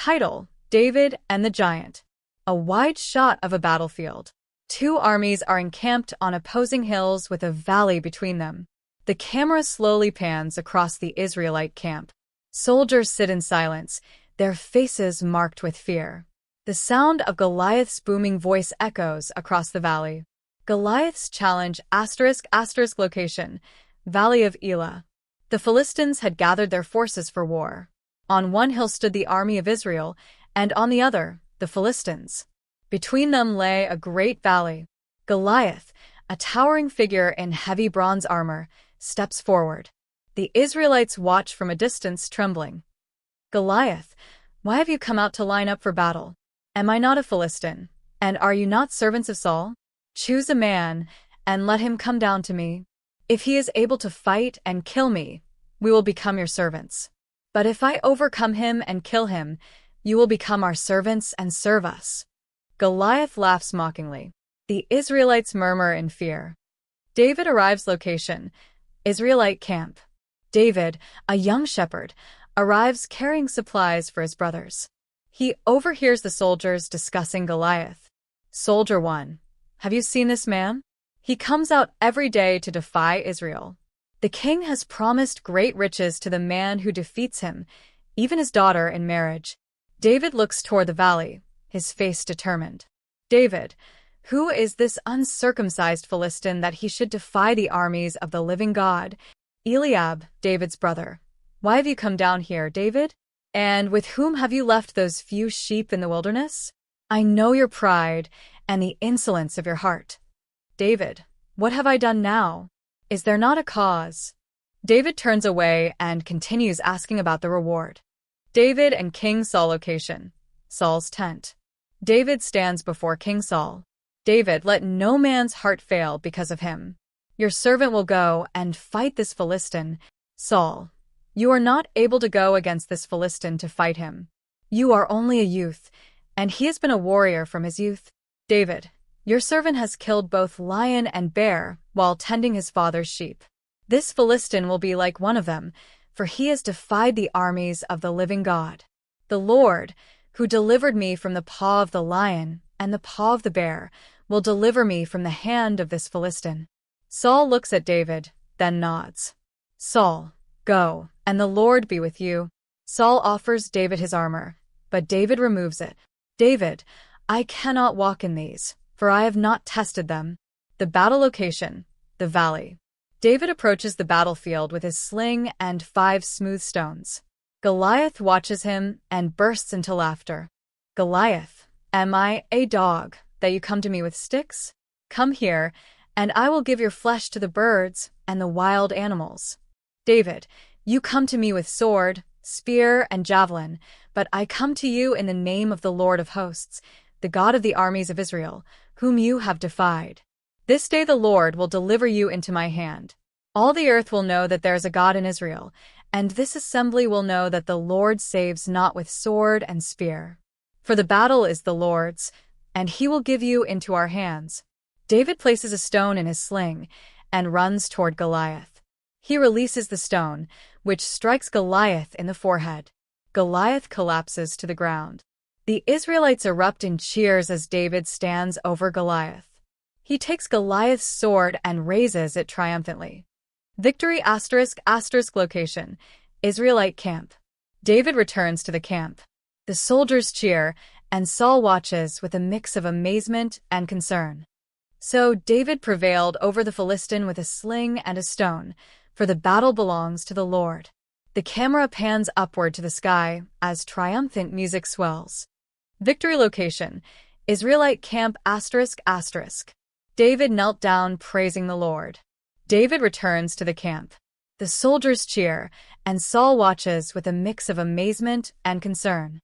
Title: David and the Giant. A wide shot of a battlefield. Two armies are encamped on opposing hills with a valley between them. The camera slowly pans across the Israelite camp. Soldiers sit in silence, their faces marked with fear. The sound of Goliath's booming voice echoes across the valley. Goliath's challenge *** location, Valley of Elah. The Philistines had gathered their forces for war. On one hill stood the army of Israel, and on the other, the Philistines. Between them lay a great valley. Goliath, a towering figure in heavy bronze armor, steps forward. The Israelites watch from a distance, trembling. Goliath, why have you come out to line up for battle? Am I not a Philistine? And are you not servants of Saul? Choose a man, and let him come down to me. If he is able to fight and kill me, we will become your servants. But if I overcome him and kill him, you will become our servants and serve us. Goliath laughs mockingly. The Israelites murmur in fear. David arrives. Location: Israelite camp. David, a young shepherd, arrives carrying supplies for his brothers. He overhears the soldiers discussing Goliath. Soldier 1. Have you seen this man? He comes out every day to defy Israel. The king has promised great riches to the man who defeats him, even his daughter in marriage. David looks toward the valley, his face determined. David, who is this uncircumcised Philistine that he should defy the armies of the living God? Eliab, David's brother. Why have you come down here, David? And with whom have you left those few sheep in the wilderness? I know your pride and the insolence of your heart. David, what have I done now? Is there not a cause? David turns away and continues asking about the reward. David and King Saul. Location: Saul's tent. David stands before King Saul. David, let no man's heart fail because of him. Your servant will go and fight this Philistine. Saul, you are not able to go against this Philistine to fight him. You are only a youth, and he has been a warrior from his youth. David, your servant has killed both lion and bear while tending his father's sheep. This Philistine will be like one of them, for he has defied the armies of the living God. The Lord, who delivered me from the paw of the lion and the paw of the bear, will deliver me from the hand of this Philistine. Saul looks at David, then nods. Saul, go, and the Lord be with you. Saul offers David his armor, but David removes it. David, I cannot walk in these, for I have not tested them. The battle location: the valley. David approaches the battlefield with his sling and 5 smooth stones. Goliath watches him and bursts into laughter. Goliath, am I a dog that you come to me with sticks? Come here, and I will give your flesh to the birds and the wild animals. David, you come to me with sword, spear, and javelin, but I come to you in the name of the Lord of hosts, the God of the armies of Israel, whom you have defied. This day the Lord will deliver you into my hand. All the earth will know that there is a God in Israel, and this assembly will know that the Lord saves not with sword and spear. For the battle is the Lord's, and he will give you into our hands. David places a stone in his sling and runs toward Goliath. He releases the stone, which strikes Goliath in the forehead. Goliath collapses to the ground. The Israelites erupt in cheers as David stands over Goliath. He takes Goliath's sword and raises it triumphantly. Victory *** location: Israelite camp. David returns to the camp. The soldiers cheer, and Saul watches with a mix of amazement and concern. So David prevailed over the Philistine with a sling and a stone, for the battle belongs to the Lord. The camera pans upward to the sky as triumphant music swells. Victory location: Israelite camp ***. David knelt down praising the Lord. David returns to the camp. The soldiers cheer, and Saul watches with a mix of amazement and concern.